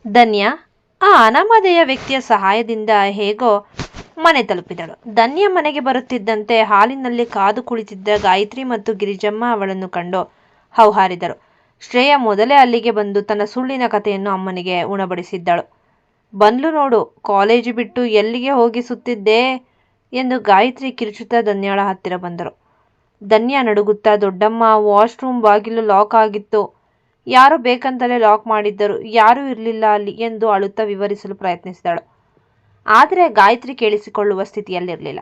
ಧನ್ಯ ಆ ಅನಾಮಧೇಯ ವ್ಯಕ್ತಿಯ ಸಹಾಯದಿಂದ ಹೇಗೋ ಮನೆ ತಲುಪಿದಳು. ಧನ್ಯ ಮನೆಗೆ ಬರುತ್ತಿದ್ದಂತೆ ಹಾಲಿನಲ್ಲಿ ಕಾದು ಕುಳಿತಿದ್ದ ಗಾಯತ್ರಿ ಮತ್ತು ಗಿರಿಜಮ್ಮ ಅವಳನ್ನು ಕಂಡು ಹೌಹಾರಿದರು. ಶ್ರೇಯ ಮೊದಲೇ ಅಲ್ಲಿಗೆ ಬಂದು ತನ್ನ ಸುಳ್ಳಿನ ಕಥೆಯನ್ನು ಅಮ್ಮನಿಗೆ ಉಣಬಡಿಸಿದ್ದಳು. ಬಂದ್ಲು ನೋಡು, ಕಾಲೇಜು ಬಿಟ್ಟು ಎಲ್ಲಿಗೆ ಹೋಗಿ ಸುತ್ತಿದ್ದೆ ಎಂದು ಗಾಯತ್ರಿ ಕಿರುಚುತ್ತಾ ಧನ್ಯಾಳ ಹತ್ತಿರ ಬಂದರು. ಧನ್ಯ ನಡುಗುತ್ತಾ, ದೊಡ್ಡಮ್ಮ, ವಾಶ್ರೂಮ್ ಬಾಗಿಲು ಲಾಕ್ ಆಗಿತ್ತು, ಯಾರೋ ಬೇಕಂತಲೇ ಲಾಕ್ ಮಾಡಿದ್ದರು, ಯಾರೂ ಇರಲಿಲ್ಲ ಅಲ್ಲಿ ಎಂದು ಅಳುತ್ತಾ ವಿವರಿಸಲು ಪ್ರಯತ್ನಿಸಿದಳು. ಆದರೆ ಗಾಯತ್ರಿ ಕೇಳಿಸಿಕೊಳ್ಳುವ ಸ್ಥಿತಿಯಲ್ಲಿರಲಿಲ್ಲ.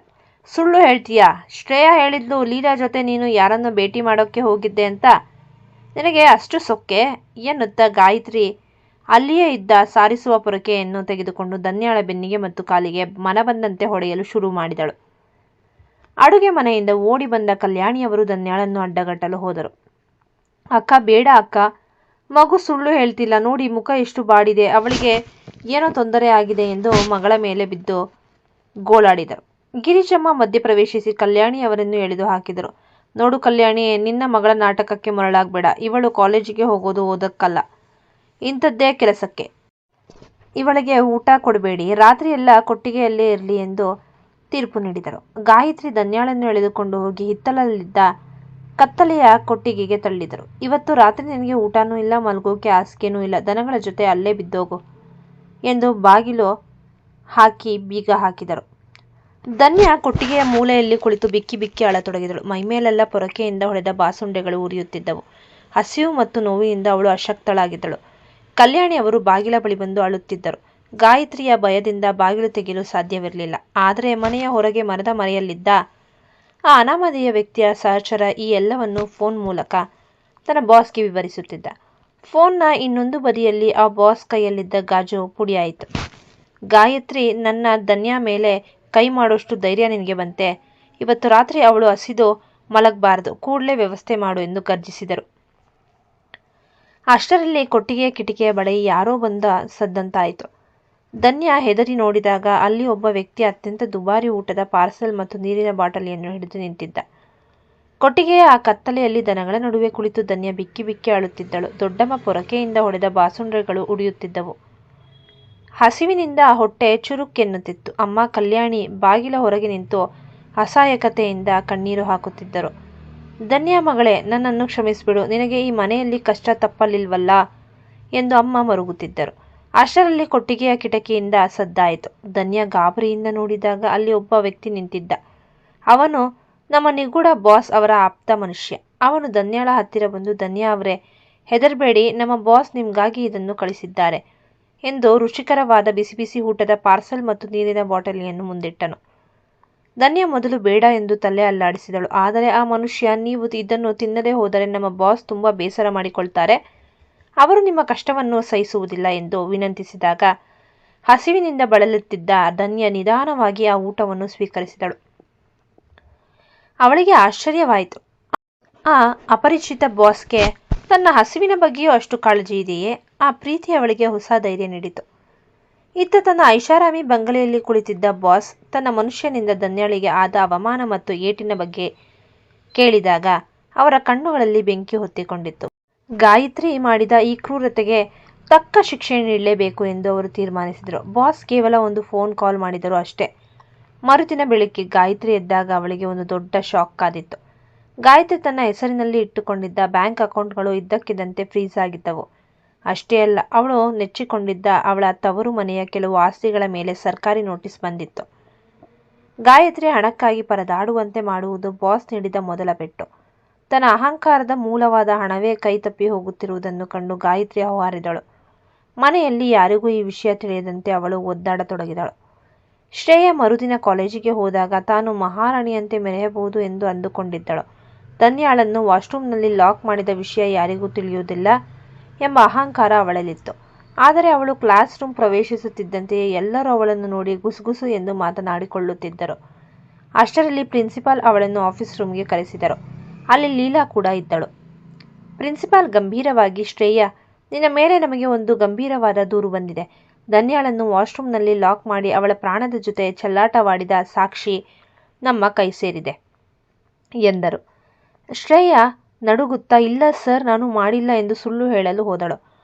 ಸುಳ್ಳು ಹೇಳ್ತೀಯಾ? ಶ್ರೇಯಾ ಹೇಳಿದ್ಲು ಲೀಲಾ ಜೊತೆ ನೀನು ಯಾರನ್ನು ಭೇಟಿ ಮಾಡೋಕ್ಕೆ ಹೋಗಿದ್ದೆ ಅಂತ. ನಿನಗೆ ಅಷ್ಟು ಸೊಕ್ಕೆ ಎನ್ನುತ್ತಾ ಗಾಯತ್ರಿ ಅಲ್ಲಿಯೇ ಇದ್ದ ಸಾರಿಸುವ ಪೊರಕೆಯನ್ನು ತೆಗೆದುಕೊಂಡು ಧನ್ಯಾಳ ಬೆನ್ನಿಗೆ ಮತ್ತು ಕಾಲಿಗೆ ಮನಬಂದಂತೆ ಹೊಡೆಯಲು ಶುರು ಮಾಡಿದಳು. ಅಡುಗೆ ಮನೆಯಿಂದ ಓಡಿ ಬಂದ ಕಲ್ಯಾಣಿಯವರು ಧನ್ಯಾಳನ್ನು ಅಡ್ಡಗಟ್ಟಲು ಹೋದರು. ಅಕ್ಕ, ಬೇಡ ಅಕ್ಕ, ಮಗು ಸುಳ್ಳು ಹೇಳ್ತಿಲ್ಲ ನೋಡಿ, ಮುಖ ಎಷ್ಟು ಬಾಡಿದೆ, ಅವಳಿಗೆ ಏನೋ ತೊಂದರೆ ಆಗಿದೆ ಎಂದು ಮಗಳ ಮೇಲೆ ಬಿದ್ದು ಗೋಳಾಡಿದರು. ಗಿರಿಜಮ್ಮ ಮಧ್ಯಪ್ರವೇಶಿಸಿ ಕಲ್ಯಾಣಿಯವರನ್ನು ಎಳೆದು ಹಾಕಿದರು. ನೋಡು ಕಲ್ಯಾಣಿ, ನಿನ್ನ ಮಗಳ ನಾಟಕಕ್ಕೆ ಮರಳಾಗಬೇಡ. ಇವಳು ಕಾಲೇಜಿಗೆ ಹೋಗೋದು ಓದಕ್ಕಲ್ಲ, ಇಂಥದ್ದೇ ಕೆಲಸಕ್ಕೆ. ಇವಳಿಗೆ ಊಟ ಕೊಡಬೇಡಿ, ರಾತ್ರಿ ಎಲ್ಲ ಕೊಟ್ಟಿಗೆಯಲ್ಲೇ ಇರಲಿ ಎಂದು ತೀರ್ಪು ನೀಡಿದರು. ಗಾಯತ್ರಿ ಧನ್ಯಾಳನ್ನು ಎಳೆದುಕೊಂಡು ಹೋಗಿ ಹಿತ್ತಲಲ್ಲಿದ್ದ ಕತ್ತಲೆಯ ಕೊಟ್ಟಿಗೆಗೆ ತಳ್ಳಿದರು. ಇವತ್ತು ರಾತ್ರಿ ನಿನಗೆ ಊಟನೂ ಇಲ್ಲ, ಮಲ್ಗೋಕೆ ಹಾಸಿಗೆನೂ ಇಲ್ಲ, ದನಗಳ ಜೊತೆ ಅಲ್ಲೇ ಬಿದ್ದೋಗು ಎಂದು ಬಾಗಿಲು ಹಾಕಿ ಬೀಗ ಹಾಕಿದರು. ಧನ್ಯ ಕೊಟ್ಟಿಗೆಯ ಮೂಲೆಯಲ್ಲಿ ಕುಳಿತು ಬಿಕ್ಕಿ ಬಿಕ್ಕಿ ಅಳತೊಡಗಿದಳು. ಮೈಮೇಲೆಲ್ಲ ಪೊರಕೆಯಿಂದ ಹೊಡೆದ ಬಾಸುಂಡೆಗಳು ಉರಿಯುತ್ತಿದ್ದವು. ಹಸಿವು ಮತ್ತು ನೋವಿನಿಂದ ಅವಳು ಅಶಕ್ತಳಾಗಿದ್ದಳು. ಕಲ್ಯಾಣಿಯವರು ಬಾಗಿಲ ಬಳಿ ಬಂದು ಅಳುತ್ತಿದ್ದರು. ಗಾಯತ್ರಿಯ ಭಯದಿಂದ ಬಾಗಿಲು ತೆಗೆಯಲು ಸಾಧ್ಯವಿರಲಿಲ್ಲ. ಆದರೆ ಮನೆಯ ಹೊರಗೆ ಮರದ ಮರೆಯಲ್ಲಿದ್ದ ಆ ಅನಾಮಧೇಯ ವ್ಯಕ್ತಿಯ ಸಹಚರ ಈ ಎಲ್ಲವನ್ನು ಫೋನ್ ಮೂಲಕ ತನ್ನ ಬಾಸ್ಗೆ ವಿವರಿಸುತ್ತಿದ್ದ. ಫೋನ್ನ ಇನ್ನೊಂದು ಬದಿಯಲ್ಲಿ ಆ ಬಾಸ್ ಕೈಯಲ್ಲಿದ್ದ ಗಾಜು ಪುಡಿಯಾಯಿತು. ಗಾಯತ್ರಿ, ನನ್ನ ಧನ್ಯ ಮೇಲೆ ಕೈ ಮಾಡೋಷ್ಟು ಧೈರ್ಯ ನಿನಗೆ ಬಂತೆ? ಇವತ್ತು ರಾತ್ರಿ ಅವಳು ಹಸಿದು ಮಲಗಬಾರದು, ಕೂಡಲೇ ವ್ಯವಸ್ಥೆ ಮಾಡು ಎಂದು ಗರ್ಜಿಸಿದರು. ಅಷ್ಟರಲ್ಲಿ ಕೊಟ್ಟಿಗೆಯ ಕಿಟಿಕಿಯ ಬಳಿ ಯಾರೋ ಬಂದ ಸದ್ದಂತಾಯಿತು. ಧನ್ಯ ಹೆದರಿ ನೋಡಿದಾಗ ಅಲ್ಲಿ ಒಬ್ಬ ವ್ಯಕ್ತಿ ಅತ್ಯಂತ ದುಬಾರಿ ಊಟದ ಪಾರ್ಸೆಲ್ ಮತ್ತು ನೀರಿನ ಬಾಟಲಿಯನ್ನು ಹಿಡಿದು ನಿಂತಿದ್ದ. ಕೊಟ್ಟಿಗೆಯ ಆ ಕತ್ತಲೆಯಲ್ಲಿ ದನಗಳ ನಡುವೆ ಕುಳಿತು ಧನ್ಯ ಬಿಕ್ಕಿ ಬಿಕ್ಕಿ ಅಳುತ್ತಿದ್ದಳು. ದೊಡ್ಡಮ್ಮ ಪೊರಕೆಯಿಂದ ಹೊಡೆದ ಬಾಸುಂಡೆಗಳು ಉಡಿಯುತ್ತಿದ್ದವು. ಹಸಿವಿನಿಂದ ಹೊಟ್ಟೆ ಚುರುಕೆನ್ನುತ್ತಿತ್ತು. ಅಮ್ಮ, ಕಲ್ಯಾಣಿ ಬಾಗಿಲ ಹೊರಗೆ ನಿಂತು ಅಸಹಾಯಕತೆಯಿಂದ ಕಣ್ಣೀರು ಹಾಕುತ್ತಿದ್ದರು. ಧನ್ಯ ಮಗಳೇ, ನನ್ನನ್ನು ಕ್ಷಮಿಸಿಬಿಡು, ನಿನಗೆ ಈ ಮನೆಯಲ್ಲಿ ಕಷ್ಟ ತಪ್ಪಲಿಲ್ವಲ್ಲ ಎಂದು ಅಮ್ಮ ಮರುಗುತ್ತಿದ್ದರು. ಅಷ್ಟರಲ್ಲಿ ಕೊಟ್ಟಿಗೆಯ ಕಿಟಕಿಯಿಂದ ಸದ್ದಾಯಿತು. ಧನ್ಯ ಗಾಬರಿಯಿಂದ ನೋಡಿದಾಗ ಅಲ್ಲಿ ಒಬ್ಬ ವ್ಯಕ್ತಿ ನಿಂತಿದ್ದ. ಅವನು ನಮ್ಮ ನಿಗೂಢ ಬಾಸ್ ಅವರ ಆಪ್ತ ಮನುಷ್ಯ. ಅವನು ಧನ್ಯಾಳ ಹತ್ತಿರ ಬಂದು, ಧನ್ಯ ಅವರೇ, ಹೆದರಬೇಡಿ, ನಮ್ಮ ಬಾಸ್ ನಿಮಗಾಗಿ ಇದನ್ನು ಕಳಿಸಿದ್ದಾರೆ ಎಂದು ರುಚಿಕರವಾದ ಬಿಸಿ ಬಿಸಿ ಊಟದ ಪಾರ್ಸೆಲ್ ಮತ್ತು ನೀರಿನ ಬಾಟಲಿಯನ್ನು ಮುಂದಿಟ್ಟನು. ಧನ್ಯ ಮೊದಲು ಬೇಡ ಎಂದು ತಲೆ ಅಲ್ಲಾಡಿಸಿದಳು. ಆದರೆ ಆ ಮನುಷ್ಯ, ನೀವು ಇದನ್ನು ತಿನ್ನದೇ ಹೋದರೆ ನಮ್ಮ ಬಾಸ್ ತುಂಬ ಬೇಸರ ಮಾಡಿಕೊಳ್ತಾರೆ, ಅವರು ನಿಮ್ಮ ಕಷ್ಟವನ್ನು ಸಹಿಸುವುದಿಲ್ಲ ಎಂದು ವಿನಂತಿಸಿದಾಗ ಹಸಿವಿನಿಂದ ಬಳಲುತ್ತಿದ್ದ ಧನ್ಯ ನಿಧಾನವಾಗಿ ಆ ಊಟವನ್ನು ಸ್ವೀಕರಿಸಿದಳು. ಅವಳಿಗೆ ಆಶ್ಚರ್ಯವಾಯಿತು. ಆ ಅಪರಿಚಿತ ಬಾಸ್ಗೆ ತನ್ನ ಹಸಿವಿನ ಬಗ್ಗೆಯೂ ಅಷ್ಟು ಕಾಳಜಿ ಇದೆಯೇ? ಆ ಪ್ರೀತಿ ಅವಳಿಗೆ ಹೊಸ ಧೈರ್ಯ ನೀಡಿತು. ಇತ್ತ ತನ್ನ ಐಷಾರಾಮಿ ಬಂಗಲೆಯಲ್ಲಿ ಕುಳಿತಿದ್ದ ಬಾಸ್ ತನ್ನ ಮನುಷ್ಯನಿಂದ ಧನ್ಯಾಳಿಗೆ ಆದ ಅವಮಾನ ಮತ್ತು ಏಟಿನ ಬಗ್ಗೆ ಕೇಳಿದಾಗ ಅವರ ಕಣ್ಣುಗಳಲ್ಲಿ ಬೆಂಕಿ ಹೊತ್ತಿಕೊಂಡಿತ್ತು. ಗಾಯತ್ರಿ ಮಾಡಿದ ಈ ಕ್ರೂರತೆಗೆ ತಕ್ಕ ಶಿಕ್ಷೆ ನೀಡಲೇಬೇಕು ಎಂದು ಅವರು ತೀರ್ಮಾನಿಸಿದರು. ಬಾಸ್ ಕೇವಲ ಒಂದು ಫೋನ್ ಕಾಲ್ ಮಾಡಿದರು ಅಷ್ಟೇ. ಮರುದಿನ ಬೆಳಿಗ್ಗೆ ಗಾಯತ್ರಿ ಎದ್ದಾಗ ಅವಳಿಗೆ ಒಂದು ದೊಡ್ಡ ಶಾಕ್ ಕಾದಿತ್ತು. ಗಾಯತ್ರಿ ತನ್ನ ಹೆಸರಿನಲ್ಲಿ ಇಟ್ಟುಕೊಂಡಿದ್ದ ಬ್ಯಾಂಕ್ ಅಕೌಂಟ್ಗಳು ಇದ್ದಕ್ಕಿದ್ದಂತೆ ಫ್ರೀಸ್ ಆಗಿದ್ದವು. ಅಷ್ಟೇ ಅಲ್ಲ, ಅವಳು ನೆಚ್ಚಿಕೊಂಡಿದ್ದ ಅವಳ ತವರು ಮನೆಯ ಕೆಲವು ಆಸ್ತಿಗಳ ಮೇಲೆ ಸರ್ಕಾರಿ ನೋಟಿಸ್ ಬಂದಿತ್ತು. ಗಾಯತ್ರಿ ಹಣಕ್ಕಾಗಿ ಪರದಾಡುವಂತೆ ಮಾಡುವುದು ಬಾಸ್ ನೀಡಿದ ಮೊದಲ ಪೆಟ್ಟು. ತನ್ನ ಅಹಂಕಾರದ ಮೂಲವಾದ ಹಣವೇ ಕೈ ತಪ್ಪಿ ಹೋಗುತ್ತಿರುವುದನ್ನು ಕಂಡು ಗಾಯತ್ರಿ ಹೌಹಾರಿದಳು. ಮನೆಯಲ್ಲಿ ಯಾರಿಗೂ ಈ ವಿಷಯ ತಿಳಿಯದಂತೆ ಅವಳು ಒದ್ದಾಡತೊಡಗಿದಳು. ಶ್ರೇಯ ಮರುದಿನ ಕಾಲೇಜಿಗೆ ಹೋದಾಗ ತಾನು ಮಹಾರಾಣಿಯಂತೆ ಮೆರೆಯಬಹುದು ಎಂದು ಅಂದುಕೊಂಡಿದ್ದಳು. ಧನ್ಯಾಳನ್ನು ವಾಶ್ರೂಮ್ನಲ್ಲಿ ಲಾಕ್ ಮಾಡಿದ ವಿಷಯ ಯಾರಿಗೂ ತಿಳಿಯುವುದಿಲ್ಲ ಎಂಬ ಅಹಂಕಾರ ಅವಳಲ್ಲಿತ್ತು. ಆದರೆ ಅವಳು ಕ್ಲಾಸ್ ರೂಮ್ ಪ್ರವೇಶಿಸುತ್ತಿದ್ದಂತೆಯೇ ಎಲ್ಲರೂ ಅವಳನ್ನು ನೋಡಿ ಗುಸುಗುಸು ಎಂದು ಮಾತನಾಡಿಕೊಳ್ಳುತ್ತಿದ್ದರು. ಅಷ್ಟರಲ್ಲಿ ಪ್ರಿನ್ಸಿಪಾಲ್ ಅವಳನ್ನು ಆಫೀಸ್ ರೂಮ್ಗೆ ಕರೆಸಿದರು. ಅಲ್ಲಿ ಲೀಲಾ ಕೂಡ ಇದ್ದಳು. ಪ್ರಿನ್ಸಿಪಾಲ್ ಗಂಭೀರವಾಗಿ, ಶ್ರೇಯ, ನಿನ್ನ ಮೇಲೆ ನಮಗೆ ಒಂದು ಗಂಭೀರವಾದ ದೂರು ಬಂದಿದೆ. ಧನ್ಯಾಳನ್ನು ವಾಶ್ರೂಮ್ನಲ್ಲಿ ಲಾಕ್ ಮಾಡಿ ಅವಳ ಪ್ರಾಣದ ಜೊತೆ ಚೆಲ್ಲಾಟವಾಡಿದ ಸಾಕ್ಷಿ ನಮ್ಮ ಕೈ ಸೇರಿದೆ ಎಂದರು. ಶ್ರೇಯ ನಡುಗುತ್ತಾ, ಇಲ್ಲ ಸರ್, ನಾನು ಮಾಡಿಲ್ಲ ಎಂದು ಸುಳ್ಳು ಹೇಳಲು ಹೋದಳು.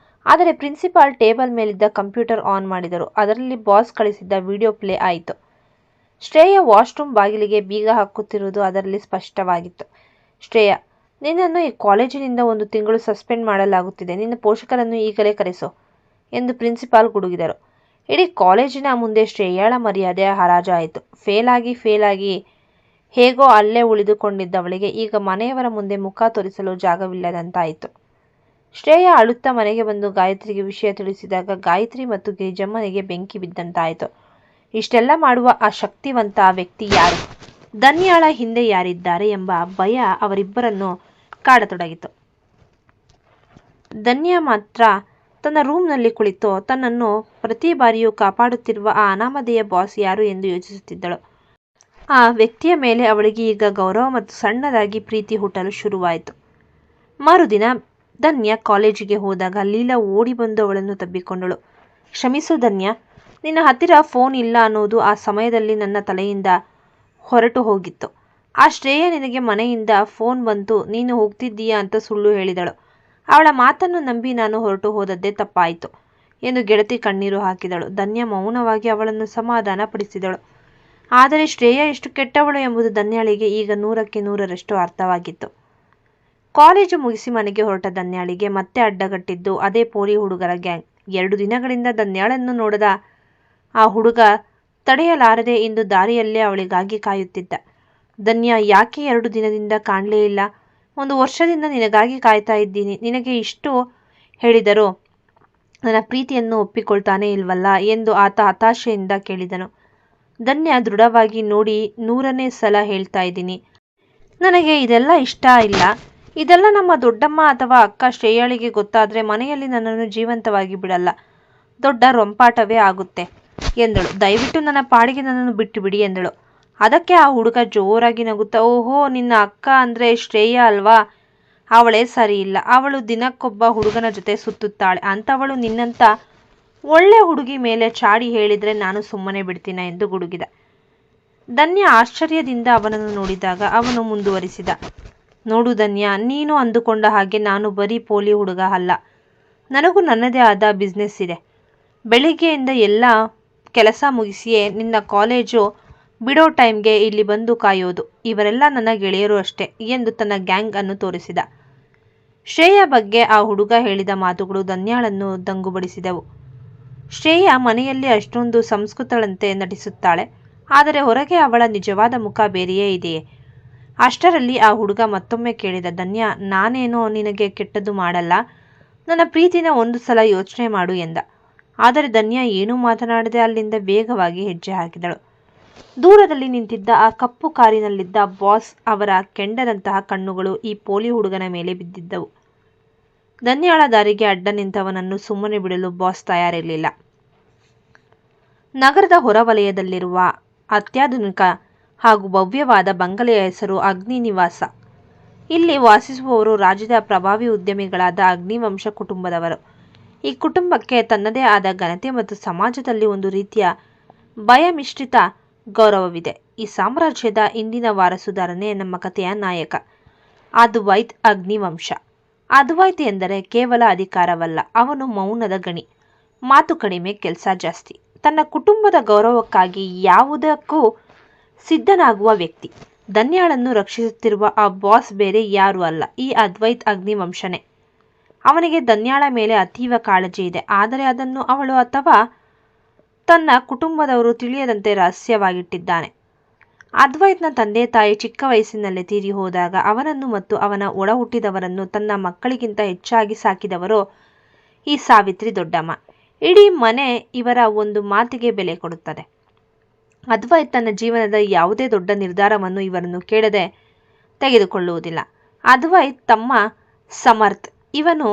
ಆದರೆ ಪ್ರಿನ್ಸಿಪಾಲ್ ಟೇಬಲ್ ಮೇಲಿದ್ದ ಕಂಪ್ಯೂಟರ್ ಆನ್ ಮಾಡಿದರು. ಅದರಲ್ಲಿ ಬಾಸ್ ಕಳಿಸಿದ್ದ ವಿಡಿಯೋ ಪ್ಲೇ ಆಯಿತು. ಶ್ರೇಯಾ ವಾಶ್ರೂಮ್ ಬಾಗಿಲಿಗೆ ಬೀಗ ಹಾಕುತ್ತಿರುವುದು ಅದರಲ್ಲಿ ಸ್ಪಷ್ಟವಾಗಿತ್ತು. ಶ್ರೇಯಾ, ನಿನ್ನನ್ನು ಈ ಕಾಲೇಜಿನಿಂದ 1 ತಿಂಗಳು ಸಸ್ಪೆಂಡ್ ಮಾಡಲಾಗುತ್ತಿದೆ. ನಿನ್ನ ಪೋಷಕರನ್ನು ಈಗಲೇ ಕರೆಸು ಎಂದು ಪ್ರಿನ್ಸಿಪಾಲ್ ಗುಡುಗಿದರು. ಇಡೀ ಕಾಲೇಜಿನ ಮುಂದೆ ಶ್ರೇಯಾಳ ಮರ್ಯಾದೆ ಹರಾಜಾಯಿತು. ಫೇಲಾಗಿ ಹೇಗೋ ಅಲ್ಲೇ ಉಳಿದುಕೊಂಡಿದ್ದವಳಿಗೆ ಈಗ ಮನೆಯವರ ಮುಂದೆ ಮುಖ ತೋರಿಸಲು ಜಾಗವಿಲ್ಲದಂತಾಯಿತು. ಶ್ರೇಯಾ ಅಳುತ್ತಾ ಮನೆಗೆ ಬಂದು ಗಾಯತ್ರಿಗೆ ವಿಷಯ ತಿಳಿಸಿದಾಗ ಗಾಯತ್ರಿ ಮತ್ತು ಗಿರಿಜಮ್ಮನಿಗೆ ಬೆಂಕಿ ಬಿದ್ದಂತಾಯಿತು. ಇಷ್ಟೆಲ್ಲ ಮಾಡುವ ಆ ಶಕ್ತಿವಂತ ವ್ಯಕ್ತಿ ಯಾರು? ಧನ್ಯಾಳ ಹಿಂದೆ ಯಾರಿದ್ದಾರೆ ಎಂಬ ಭಯ ಅವರಿಬ್ಬರನ್ನು ಕಾಡತೊಡಗಿತು. ಧನ್ಯಾ ಮಾತ್ರ ತನ್ನ ರೂಮ್ನಲ್ಲಿ ಕುಳಿತು ತನ್ನನ್ನು ಪ್ರತಿ ಬಾರಿಯೂ ಕಾಪಾಡುತ್ತಿರುವ ಆ ಅನಾಮಧೇಯ ಬಾಸ್ ಯಾರು ಎಂದು ಯೋಚಿಸುತ್ತಿದ್ದಳು. ಆ ವ್ಯಕ್ತಿಯ ಮೇಲೆ ಅವಳಿಗೆ ಈಗ ಗೌರವ ಮತ್ತು ಸಣ್ಣದಾಗಿ ಪ್ರೀತಿ ಹುಟ್ಟಲು ಶುರುವಾಯಿತು. ಮರುದಿನ ಧನ್ಯಾ ಕಾಲೇಜಿಗೆ ಹೋದಾಗ ಲೀಲಾ ಓಡಿ ಬಂದು ಅವಳನ್ನು ತಬ್ಬಿಕೊಂಡಳು. ಕ್ಷಮಿಸು ಧನ್ಯಾ, ನಿನ್ನ ಹತ್ತಿರ ಫೋನ್ ಇಲ್ಲ ಅನ್ನೋದು ಆ ಸಮಯದಲ್ಲಿ ನನ್ನ ತಲೆಯಿಂದ ಹೊರಟು ಹೋಗಿತ್ತು. ಆ ಶ್ರೇಯಾ ನಿನಗೆ ಮನೆಯಿಂದ ಫೋನ್ ಬಂತು, ನೀನು ಹೋಗ್ತಿದ್ದೀಯಾ ಅಂತ ಸುಳ್ಳು ಹೇಳಿದಳು. ಅವಳ ಮಾತನ್ನು ನಂಬಿ ನಾನು ಹೊರಟು ಹೋದದ್ದೇ ತಪ್ಪಾಯಿತು ಎಂದು ಗೆಳತಿ ಕಣ್ಣೀರು ಹಾಕಿದಳು. ಧನ್ಯಾ ಮೌನವಾಗಿ ಅವಳನ್ನು ಸಮಾಧಾನ ಪಡಿಸಿದಳು. ಆದರೆ ಶ್ರೇಯಾ ಎಷ್ಟು ಕೆಟ್ಟವಳು ಎಂಬುದು ಧನ್ಯಾಳಿಗೆ ಈಗ 100ಕ್ಕೆ 100ರಷ್ಟು ಅರ್ಥವಾಗಿತ್ತು. ಕಾಲೇಜು ಮುಗಿಸಿ ಮನೆಗೆ ಹೊರಟ ಧನ್ಯಾಳಿಗೆ ಮತ್ತೆ ಅಡ್ಡಗಟ್ಟಿದ್ದು ಅದೇ ಪೋಲಿ ಹುಡುಗರ ಗ್ಯಾಂಗ್. 2 ದಿನಗಳಿಂದ ಧನ್ಯಾಳನ್ನು ನೋಡದ ಆ ಹುಡುಗ ತಡೆಯಲಾರದೆ ಇಂದು ದಾರಿಯಲ್ಲೇ ಅವಳಿಗಾಗಿ ಕಾಯುತ್ತಿದ್ದ. ಧನ್ಯಾ, ಯಾಕೆ 2 ದಿನದಿಂದ ಕಾಣಲೇ ಇಲ್ಲ? 1 ವರ್ಷದಿಂದ ನಿನಗಾಗಿ ಕಾಯ್ತಾ ಇದ್ದೀನಿ. ನಿನಗೆ ಇಷ್ಟು ಹೇಳಿದರೂ ನನ್ನ ಪ್ರೀತಿಯನ್ನು ಒಪ್ಪಿಕೊಳ್ತಾನೆ ಇಲ್ವಲ್ಲ ಎಂದು ಆತ ಹತಾಶೆಯಿಂದ ಕೇಳಿದನು. ಧನ್ಯಾ ದೃಢವಾಗಿ, ನೋಡಿ, 100ನೇ ಸಲ ಹೇಳ್ತಾ ಇದ್ದೀನಿ, ನನಗೆ ಇದೆಲ್ಲ ಇಷ್ಟ ಇಲ್ಲ. ಇದೆಲ್ಲ ನಮ್ಮ ದೊಡ್ಡಮ್ಮ ಅಥವಾ ಅಕ್ಕ ಶ್ರೇಯಾಳಿಗೆ ಗೊತ್ತಾದರೆ ಮನೆಯಲ್ಲಿ ನನ್ನನ್ನು ಜೀವಂತವಾಗಿ ಬಿಡಲ್ಲ, ದೊಡ್ಡ ರಂಪಾಟವೇ ಆಗುತ್ತೆ ಎಂದಳು. ದಯವಿಟ್ಟು ನನ್ನ ಪಾಡಿಗೆ ನನ್ನನ್ನು ಬಿಟ್ಟು ಬಿಡಿ ಎಂದಳು. ಅದಕ್ಕೆ ಆ ಹುಡುಗ ಜೋರಾಗಿ ನಗುತ್ತಾ, ಓಹೋ, ನಿನ್ನ ಅಕ್ಕ ಅಂದರೆ ಶ್ರೇಯಾ ಅಲ್ವಾ? ಅವಳೇ ಸರಿ ಇಲ್ಲ. ಅವಳು ದಿನಕ್ಕೊಬ್ಬ ಹುಡುಗನ ಜೊತೆ ಸುತ್ತುತ್ತಾಳೆ. ಅಂಥವಳು ನಿನ್ನಂಥ ಒಳ್ಳೆ ಹುಡುಗಿ ಮೇಲೆ ಚಾಡಿ ಹೇಳಿದರೆ ನಾನು ಸುಮ್ಮನೆ ಬಿಡ್ತೀನ ಎಂದು ಗುಡುಗಿದ. ಧನ್ಯಾ ಆಶ್ಚರ್ಯದಿಂದ ಅವನನ್ನು ನೋಡಿದಾಗ ಅವನು ಮುಂದುವರಿಸಿದ, ನೋಡು ಧನ್ಯಾ, ನೀನು ಅಂದುಕೊಂಡ ಹಾಗೆ ನಾನು ಬರೀ ಪೋಲಿ ಹುಡುಗ ಅಲ್ಲ. ನನಗೂ ನನ್ನದೇ ಆದ ಬಿಸ್ನೆಸ್ ಇದೆ. ಬೆಳಿಗ್ಗೆಯಿಂದ ಎಲ್ಲ ಕೆಲಸ ಮುಗಿಸಿಯೇ ನಿನ್ನ ಕಾಲೇಜು ಬಿಡೋ ಟೈಮ್ಗೆ ಇಲ್ಲಿ ಬಂದು ಕಾಯೋದು. ಇವರೆಲ್ಲ ನನ್ನ ಗೆಳೆಯರು ಅಷ್ಟೇ ಎಂದು ತನ್ನ ಗ್ಯಾಂಗ್ ಅನ್ನು ತೋರಿಸಿದ. ಶ್ರೇಯಾ ಬಗ್ಗೆ ಆ ಹುಡುಗ ಹೇಳಿದ ಮಾತುಗಳು ಧನ್ಯಾಳನ್ನು ದಂಗುಬಡಿಸಿದವು. ಶ್ರೇಯಾ ಮನೆಯಲ್ಲಿ ಅಷ್ಟೊಂದು ಸಂಸ್ಕೃತಳಂತೆ ನಟಿಸುತ್ತಾಳೆ, ಆದರೆ ಹೊರಗೆ ಅವಳ ನಿಜವಾದ ಮುಖ ಬೇರೆಯೇ ಇದೆಯೇ? ಅಷ್ಟರಲ್ಲಿ ಆ ಹುಡುಗ ಮತ್ತೊಮ್ಮೆ ಕೇಳಿದ, ಧನ್ಯಾ, ನಾನೇನೋ ನಿನಗೆ ಕೆಟ್ಟದ್ದು ಮಾಡಲ್ಲ, ನನ್ನ ಪ್ರೀತಿನ 1 ಸಲ ಯೋಚನೆ ಮಾಡು ಎಂದ. ಆದರೆ ಧನ್ಯಾ ಏನೂ ಮಾತನಾಡದೆ ಅಲ್ಲಿಂದ ವೇಗವಾಗಿ ಹೆಜ್ಜೆ ಹಾಕಿದಳು. ದೂರದಲ್ಲಿ ನಿಂತಿದ್ದ ಆ ಕಪ್ಪು ಕಾರಿನಲ್ಲಿದ್ದ ಬಾಸ್ ಅವರ ಕೆಂಡದಂತಹ ಕಣ್ಣುಗಳು ಈ ಪೋಲಿ ಹುಡುಗನ ಮೇಲೆ ಬಿದ್ದಿದ್ದವು. ಧನ್ಯಾಳ ದಾರಿಗೆ ಅಡ್ಡ ನಿಂತವನನ್ನು ಸುಮ್ಮನೆ ಬಿಡಲು ಬಾಸ್ ತಯಾರಿರಲಿಲ್ಲ. ನಗರದ ಹೊರವಲಯದಲ್ಲಿರುವ ಅತ್ಯಾಧುನಿಕ ಹಾಗೂ ಭವ್ಯವಾದ ಬಂಗಲೆಯ ಹೆಸರು ಅಗ್ನಿ ನಿವಾಸ. ಇಲ್ಲಿ ವಾಸಿಸುವವರು ರಾಜ್ಯದ ಪ್ರಭಾವಿ ಉದ್ಯಮಿಗಳಾದ ಅಗ್ನಿವಂಶ ಕುಟುಂಬದವರು. ಈ ಕುಟುಂಬಕ್ಕೆ ತನ್ನದೇ ಆದ ಘನತೆ ಮತ್ತು ಸಮಾಜದಲ್ಲಿ ಒಂದು ರೀತಿಯ ಭಯಮಿಶ್ರಿತ ಗೌರವವಿದೆ. ಈ ಸಾಮ್ರಾಜ್ಯದ ಇಂದಿನ ವಾರಸುದಾರನೇ ನಮ್ಮ ಕಥೆಯ ನಾಯಕ, ಅದ್ವೈತ್ ಅಗ್ನಿವಂಶ. ಅದ್ವೈತ್ ಎಂದರೆ ಕೇವಲ ಅಧಿಕಾರವಲ್ಲ, ಅವನು ಮೌನದ ಗಣಿ. ಮಾತು ಕಡಿಮೆ, ಕೆಲಸ ಜಾಸ್ತಿ. ತನ್ನ ಕುಟುಂಬದ ಗೌರವಕ್ಕಾಗಿ ಯಾವುದಕ್ಕೂ ಸಿದ್ಧನಾಗುವ ವ್ಯಕ್ತಿ. ಧನ್ಯಾಳನ್ನು ರಕ್ಷಿಸುತ್ತಿರುವ ಆ ಬಾಸ್ ಬೇರೆ ಯಾರೂ ಅಲ್ಲ, ಈ ಅದ್ವೈತ್ ಅಗ್ನಿವಂಶನೇ. ಅವನಿಗೆ ಧನ್ಯಾಳ ಮೇಲೆ ಅತೀವ ಕಾಳಜಿ ಇದೆ, ಆದರೆ ಅದನ್ನು ಅವಳು ಅಥವಾ ತನ್ನ ಕುಟುಂಬದವರು ತಿಳಿಯದಂತೆ ರಹಸ್ಯವಾಗಿಟ್ಟಿದ್ದಾನೆ. ಅದ್ವೈತ್ನ ತಂದೆ ತಾಯಿ ಚಿಕ್ಕ ವಯಸ್ಸಿನಲ್ಲೇ ತೀರಿ ಹೋದಾಗ ಅವನನ್ನು ಮತ್ತು ಅವನ ಒಡ ಹುಟ್ಟಿದವರನ್ನು ತನ್ನ ಮಕ್ಕಳಿಗಿಂತ ಹೆಚ್ಚಾಗಿ ಸಾಕಿದವರು ಈ ಸಾವಿತ್ರಿ ದೊಡ್ಡಮ್ಮ. ಇಡೀ ಮನೆ ಇವರ ಒಂದು ಮಾತಿಗೆ ಬೆಲೆ ಕೊಡುತ್ತದೆ. ಅದ್ವೈತ್ ತನ್ನ ಜೀವನದ ಯಾವುದೇ ದೊಡ್ಡ ನಿರ್ಧಾರವನ್ನು ಇವರನ್ನು ಕೇಳದೆ ತೆಗೆದುಕೊಳ್ಳುವುದಿಲ್ಲ. ಅದ್ವೈತ್ ತಮ್ಮ ಸಮರ್ಥ್, ಇವನು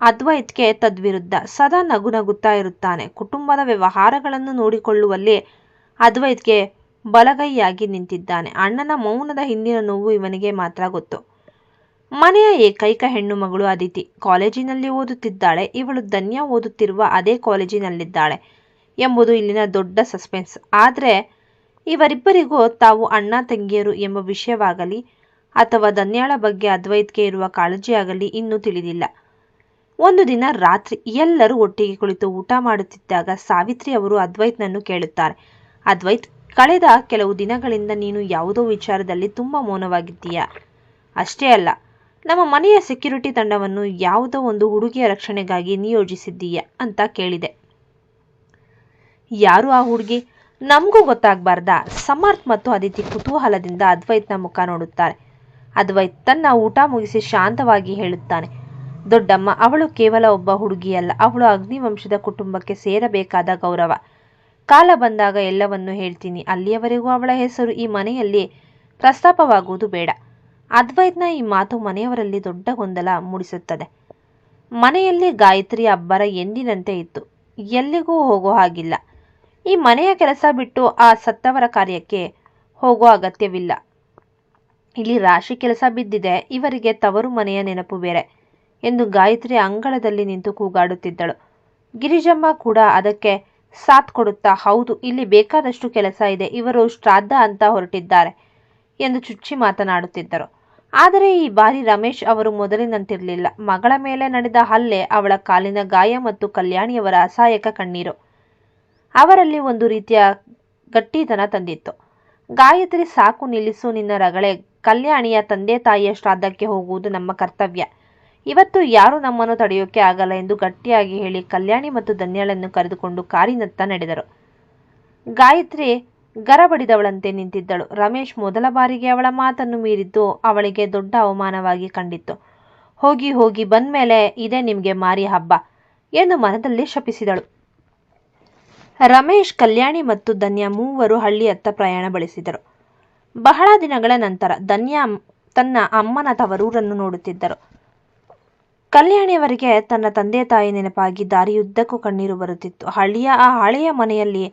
ಅದ್ವೈತ್ಗೆ ತದ್ವಿರುದ್ಧ. ಸದಾ ನಗುತ್ತಾ ಇರುತ್ತಾನೆ. ಕುಟುಂಬದ ವ್ಯವಹಾರಗಳನ್ನು ನೋಡಿಕೊಳ್ಳುವಲ್ಲಿ ಅದ್ವೈತ್ಗೆ ಬಲಗೈಯಾಗಿ ನಿಂತಿದ್ದಾನೆ. ಅಣ್ಣನ ಮೌನದ ಹಿಂದಿನ ನೋವು ಇವನಿಗೆ ಮಾತ್ರ ಗೊತ್ತು. ಮನೆಯ ಏಕೈಕ ಹೆಣ್ಣು ಮಗಳು ಅದಿತಿ ಕಾಲೇಜಿನಲ್ಲಿ ಓದುತ್ತಿದ್ದಾಳೆ. ಇವಳು ಧನ್ಯಾ ಓದುತ್ತಿರುವ ಅದೇ ಕಾಲೇಜಿನಲ್ಲಿದ್ದಾಳೆ ಎಂಬುದು ಇಲ್ಲಿನ ದೊಡ್ಡ ಸಸ್ಪೆನ್ಸ್. ಆದರೆ ಇವರಿಬ್ಬರಿಗೂ ತಾವು ಅಣ್ಣ ತಂಗಿಯರು ಎಂಬ ವಿಷಯವಾಗಲಿ ಅಥವಾ ಧನ್ಯಾಳ ಬಗ್ಗೆ ಅದ್ವೈತ್ಗೆ ಇರುವ ಕಾಳಜಿಯಾಗಲಿ ಇನ್ನೂ ತಿಳಿದಿಲ್ಲ. ಒಂದು ದಿನ ರಾತ್ರಿ ಎಲ್ಲರೂ ಒಟ್ಟಿಗೆ ಕುಳಿತು ಊಟ ಮಾಡುತ್ತಿದ್ದಾಗ ಸಾವಿತ್ರಿ ಅವರು ಅದ್ವೈತ್ನನ್ನು ಕೇಳುತ್ತಾರೆ. ಅದ್ವೈತ್, ಕಳೆದ ಕೆಲವು ದಿನಗಳಿಂದ ನೀನು ಯಾವುದೋ ವಿಚಾರದಲ್ಲಿ ತುಂಬಾ ಮೌನವಾಗಿದ್ದೀಯಾ. ಅಷ್ಟೇ ಅಲ್ಲ, ನಮ್ಮ ಮನೆಯ ಸೆಕ್ಯೂರಿಟಿ ತಂಡವನ್ನು ಯಾವುದೋ ಒಂದು ಹುಡುಗಿಯ ರಕ್ಷಣೆಗಾಗಿ ನಿಯೋಜಿಸಿದ್ದೀಯಾ ಅಂತ ಕೇಳಿದೆ. ಯಾರು ಆ ಹುಡುಗಿ? ನಮಗೂ ಗೊತ್ತಾಗಬಾರ್ದಾ? ಸಮರ್ಥ್ ಮತ್ತು ಅದಿತಿ ಕುತೂಹಲದಿಂದ ಅದ್ವೈತ್ನ ಮುಖ ನೋಡುತ್ತಾರೆ. ಅದ್ವೈತ್ ತನ್ನ ಊಟ ಮುಗಿಸಿ ಶಾಂತವಾಗಿ ಹೇಳುತ್ತಾನೆ, ದೊಡ್ಡಮ್ಮ, ಅವಳು ಕೇವಲ ಒಬ್ಬ ಹುಡುಗಿಯಲ್ಲ, ಅವಳು ಅಗ್ನಿವಂಶದ ಕುಟುಂಬಕ್ಕೆ ಸೇರಬೇಕಾದ ಗೌರವ. ಕಾಲ ಬಂದಾಗ ಎಲ್ಲವನ್ನೂ ಹೇಳ್ತೀನಿ. ಅಲ್ಲಿಯವರೆಗೂ ಅವಳ ಹೆಸರು ಈ ಮನೆಯಲ್ಲಿ ಪ್ರಸ್ತಾಪವಾಗುವುದು ಬೇಡ. ಅದ್ವೈತ್ನ ಈ ಮಾತು ಮನೆಯವರಲ್ಲಿ ದೊಡ್ಡ ಗೊಂದಲ ಮೂಡಿಸುತ್ತದೆ. ಮನೆಯಲ್ಲಿ ಗಾಯತ್ರಿ ಅಬ್ಬರ ಎಂದಿನಂತೆ ಇತ್ತು. ಎಲ್ಲಿಗೂ ಹೋಗೋ ಹಾಗಿಲ್ಲ. ಈ ಮನೆಯ ಕೆಲಸ ಬಿಟ್ಟು ಆ ಸತ್ತವರ ಕಾರ್ಯಕ್ಕೆ ಹೋಗೋ ಅಗತ್ಯವಿಲ್ಲ. ಇಲ್ಲಿ ರಾಶಿ ಕೆಲಸ ಬಿದ್ದಿದೆ. ಇವರಿಗೆ ತವರು ಮನೆಯ ನೆನಪು ಬೇರೆ ಎಂದು ಗಾಯತ್ರಿ ಅಂಗಳದಲ್ಲಿ ನಿಂತು ಕೂಗಾಡುತ್ತಿದ್ದಳು. ಗಿರಿಜಮ್ಮ ಕೂಡ ಅದಕ್ಕೆ ಸಾಥ್ ಕೊಡುತ್ತಾ, ಹೌದು, ಇಲ್ಲಿ ಬೇಕಾದಷ್ಟು ಕೆಲಸ ಇದೆ, ಇವರು ಶ್ರಾದ್ದ ಅಂತ ಹೊರಟಿದ್ದಾರೆ ಎಂದು ಚುಚ್ಚಿ ಮಾತನಾಡುತ್ತಿದ್ದರು. ಆದರೆ ಈ ಬಾರಿ ರಮೇಶ್ ಅವರು ಮೊದಲಿನಂತಿರಲಿಲ್ಲ. ಮಗಳ ಮೇಲೆ ನಡೆದ ಹಲ್ಲೆ, ಅವಳ ಕಾಲಿನ ಗಾಯ ಮತ್ತು ಕಲ್ಯಾಣಿಯವರ ಅಸಹಾಯಕ ಕಣ್ಣೀರು ಅವರಲ್ಲಿ ಒಂದು ರೀತಿಯ ಗಟ್ಟಿತನ ತಂದಿತ್ತು. ಗಾಯತ್ರಿ, ಸಾಕು ನಿಲ್ಲಿಸು ನಿನ್ನ ರಗಳೆ. ಕಲ್ಯಾಣಿಯ ತಂದೆ ತಾಯಿಯ ಶ್ರಾದ್ದಕ್ಕೆ ಹೋಗುವುದು ನಮ್ಮ ಕರ್ತವ್ಯ. ಇವತ್ತು ಯಾರೂ ನಮ್ಮನ್ನು ತಡೆಯೋಕೆ ಆಗಲ್ಲ ಎಂದು ಗಟ್ಟಿಯಾಗಿ ಹೇಳಿ ಕಲ್ಯಾಣಿ ಮತ್ತು ಧನ್ಯಳನ್ನು ಕರೆದುಕೊಂಡು ಕಾರಿನತ್ತ ನಡೆದರು. ಗಾಯತ್ರಿ ಗರಬಡಿದವಳಂತೆ ನಿಂತಿದ್ದಳು. ರಮೇಶ್ ಮೊದಲ ಬಾರಿಗೆ ಅವಳ ಮಾತನ್ನು ಮೀರಿದ್ದು ಅವಳಿಗೆ ದೊಡ್ಡ ಅವಮಾನವಾಗಿ ಕಂಡಿತ್ತು. ಹೋಗಿ ಹೋಗಿ ಬಂದ್ಮೇಲೆ ಇದೇ ನಿಮಗೆ ಮಾರಿ ಹಬ್ಬ ಎಂದು ಮನದಲ್ಲಿ ಶಪಿಸಿದಳು. ರಮೇಶ್, ಕಲ್ಯಾಣಿ ಮತ್ತು ಧನ್ಯ ಮೂವರು ಹಳ್ಳಿಯತ್ತ ಪ್ರಯಾಣ ಬೆಳೆಸಿದರು. ಬಹಳ ದಿನಗಳ ನಂತರ ಧನ್ಯ ತನ್ನ ಅಮ್ಮನ ತವರೂರನ್ನು ನೋಡುತ್ತಿದ್ದರು. ಕಲ್ಯಾಣಿಯವರಿಗೆ ತನ್ನ ತಂದೆ ತಾಯಿ ನೆನಪಾಗಿ ದಾರಿಯುದ್ದಕ್ಕೂ ಕಣ್ಣೀರು ಬರುತ್ತಿತ್ತು. ಹಳ್ಳಿಯ ಆ ಹಳೆಯ ಮನೆಯಲ್ಲಿ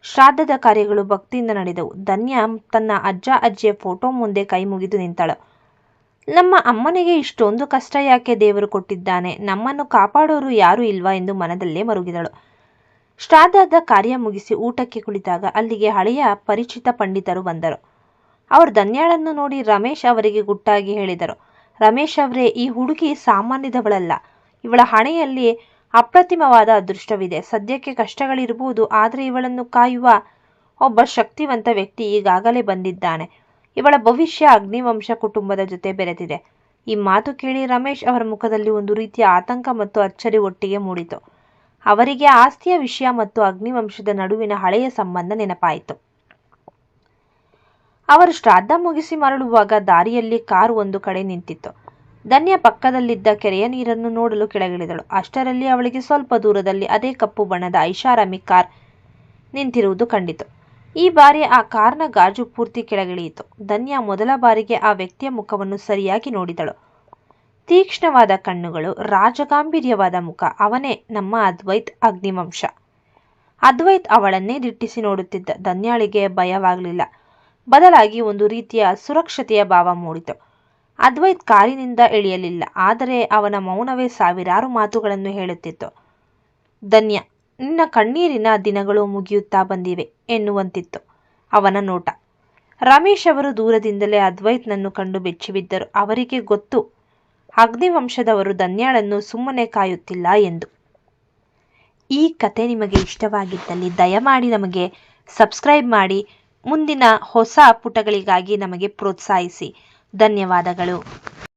ಶ್ರಾದ್ದದ ಕಾರ್ಯಗಳು ಭಕ್ತಿಯಿಂದ ನಡೆದವು. ಧನ್ಯ ತನ್ನ ಅಜ್ಜ ಅಜ್ಜಿಯ ಫೋಟೋ ಮುಂದೆ ಕೈ ಮುಗಿದು ನಿಂತಳು. ನಮ್ಮ ಅಮ್ಮನಿಗೆ ಇಷ್ಟೊಂದು ಕಷ್ಟ ಯಾಕೆ ದೇವರು ಕೊಟ್ಟಿದ್ದಾನೆ? ನಮ್ಮನ್ನು ಕಾಪಾಡೋರು ಯಾರೂ ಇಲ್ವಾ ಎಂದು ಮನದಲ್ಲೇ ಮರುಗಿದಳು. ಶ್ರಾದ್ದದ ಕಾರ್ಯ ಮುಗಿಸಿ ಊಟಕ್ಕೆ ಕುಳಿತಾಗ ಅಲ್ಲಿಗೆ ಹಳೆಯ ಪರಿಚಿತ ಪಂಡಿತರು ಬಂದರು. ಅವರು ಧನ್ಯಾಳನ್ನು ನೋಡಿ ರಮೇಶ್ ಅವರಿಗೆ ಗುಟ್ಟಾಗಿ ಹೇಳಿದರು, ರಮೇಶ್ ಅವರೇ, ಈ ಹುಡುಗಿ ಸಾಮಾನ್ಯದವಳಲ್ಲ. ಇವಳ ಹಣೆಯಲ್ಲಿ ಅಪ್ರತಿಮವಾದ ಅದೃಷ್ಟವಿದೆ. ಸದ್ಯಕ್ಕೆ ಕಷ್ಟಗಳಿರಬಹುದು, ಆದರೆ ಇವಳನ್ನು ಕಾಯುವ ಒಬ್ಬ ಶಕ್ತಿವಂತ ವ್ಯಕ್ತಿ ಈಗಾಗಲೇ ಬಂದಿದ್ದಾನೆ. ಇವಳ ಭವಿಷ್ಯ ಅಗ್ನಿವಂಶ ಕುಟುಂಬದ ಜೊತೆ ಬೆರೆತಿದೆ. ಈ ಮಾತು ಕೇಳಿ ರಮೇಶ್ ಅವರ ಮುಖದಲ್ಲಿ ಒಂದು ರೀತಿಯ ಆತಂಕ ಮತ್ತು ಅಚ್ಚರಿ ಒಟ್ಟಿಗೆ ಮೂಡಿತು. ಅವರಿಗೆ ಆಸ್ತಿಯ ವಿಷಯ ಮತ್ತು ಅಗ್ನಿವಂಶದ ನಡುವಿನ ಹಳೆಯ ಸಂಬಂಧ ನೆನಪಾಯಿತು. ಅವರು ಶ್ರಾದ್ದ ಮುಗಿಸಿ ಮರಳುವಾಗ ದಾರಿಯಲ್ಲಿ ಕಾರು ಒಂದು ಕಡೆ ನಿಂತಿತ್ತು. ಧನ್ಯ ಪಕ್ಕದಲ್ಲಿದ್ದ ಕೆರೆಯ ನೀರನ್ನು ನೋಡಲು ಕೆಳಗಿಳಿದಳು. ಅಷ್ಟರಲ್ಲಿ ಅವಳಿಗೆ ಸ್ವಲ್ಪ ದೂರದಲ್ಲಿ ಅದೇ ಕಪ್ಪು ಬಣ್ಣದ ಐಷಾರಾಮಿ ಕಾರ್ ನಿಂತಿರುವುದು ಕಂಡಿತು. ಈ ಬಾರಿ ಆ ಕಾರ್ನ ಗಾಜು ಪೂರ್ತಿ ಕೆಳಗಿಳಿಯಿತು. ಧನ್ಯ ಮೊದಲ ಬಾರಿಗೆ ಆ ವ್ಯಕ್ತಿಯ ಮುಖವನ್ನು ಸರಿಯಾಗಿ ನೋಡಿದಳು. ತೀಕ್ಷ್ಣವಾದ ಕಣ್ಣುಗಳು, ರಾಜಗಾಂಭೀರ್ಯವಾದ ಮುಖ. ಅವನೇ ನಮ್ಮ ಅದ್ವೈತ್, ಅಗ್ನಿವಂಶ. ಅದ್ವೈತ್ ಅವಳನ್ನೇ ದಿಟ್ಟಿಸಿ ನೋಡುತ್ತಿದ್ದ. ಧನ್ಯಾಳಿಗೆ ಭಯವಾಗಲಿಲ್ಲ, ಬದಲಾಗಿ ಒಂದು ರೀತಿಯ ಸುರಕ್ಷತೆಯ ಭಾವ ಮೂಡಿತು. ಅದ್ವೈತ್ ಕಾರಿನಿಂದ ಇಳಿಯಲಿಲ್ಲ, ಆದರೆ ಅವನ ಮೌನವೇ ಸಾವಿರಾರು ಮಾತುಗಳನ್ನು ಹೇಳುತ್ತಿತ್ತು. ಧನ್ಯ, ನಿನ್ನ ಕಣ್ಣೀರಿನ ದಿನಗಳು ಮುಗಿಯುತ್ತಾ ಬಂದಿವೆ ಎನ್ನುವಂತಿತ್ತು ಅವನ ನೋಟ. ರಮೇಶ್ ಅವರು ದೂರದಿಂದಲೇ ಅದ್ವೈತ್ನನ್ನು ಕಂಡು ಬೆಚ್ಚಿಬಿದ್ದರು. ಅವರಿಗೆ ಗೊತ್ತು, ಅಗ್ನಿವಂಶದವರು ಧನ್ಯಾಳನ್ನು ಸುಮ್ಮನೆ ಕಾಯುತ್ತಿಲ್ಲ ಎಂದು. ಈ ಕತೆ ನಿಮಗೆ ಇಷ್ಟವಾಗಿದ್ದಲ್ಲಿ ದಯಮಾಡಿ ನಮಗೆ ಸಬ್ಸ್ಕ್ರೈಬ್ ಮಾಡಿ. ಮುಂದಿನ ಹೊಸ ಪುಟಗಳಿಗಾಗಿ ನಮಗೆ ಪ್ರೋತ್ಸಾಹಿಸಿ. ಧನ್ಯವಾದಗಳು.